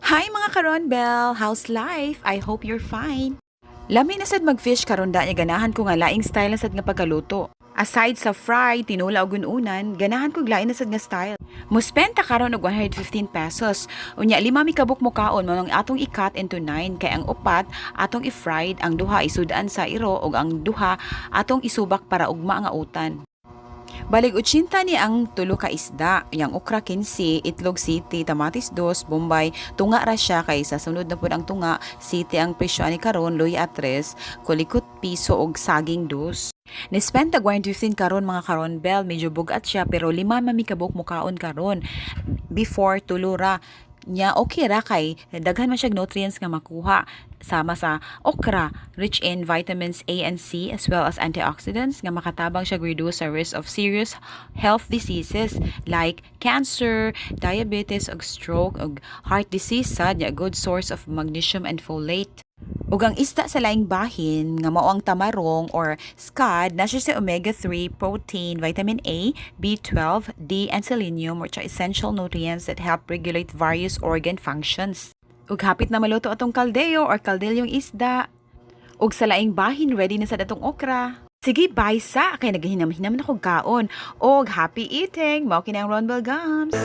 Hi mga ka-Ronbel! How's life? I hope you're fine. Lami na sad mag-fish karon da niya ganahan ko nga laing style na sad nga pagkaluto. Aside sa fry, tinula o gununan, ganahan ko lain na sad nga style. Muspenta karon og 115 pesos. Unya lima mi kabuk mo kaon mo ang atong i-cut into 9 kay ang upat atong i-fried, ang duha isudaan sa iro ug ang duha atong isubak para ugma nga utan. Balig 80 ni ang tulo ka isda, yang okra 15, itlog city, tamatis 2, bombay, tunga ra siya kay sa sunod na pud ang tunga, city ang presyo ani karon, loy at 3, kulikot piso og saging 2. Nispend tag 115 karon mga karon bell, medyo bugat siya pero lima mamikabok mo kaon karon before tulura nya okay ra kay daghan man siya nutrients nga makuha sama sa okra rich in vitamins A and C as well as antioxidants nga makatabang siya reduce sa risk of serious health diseases like cancer, diabetes ug stroke ug heart disease sad nya good source of magnesium and folate. Ug ang isda sa laing bahin nga mao ang tamarong or scad na siya sa omega-3 protein, vitamin A, B12, D and selenium which are essential nutrients that help regulate various organ functions. Ug hapit na maluto atong kaldeo or kaldilyong isda. Ug sa laing bahin ready na sad atong okra. Sige, bye sa kay naghinam-hinam na kog kaon. Og happy eating. Mao kini ang Ronbel Gums.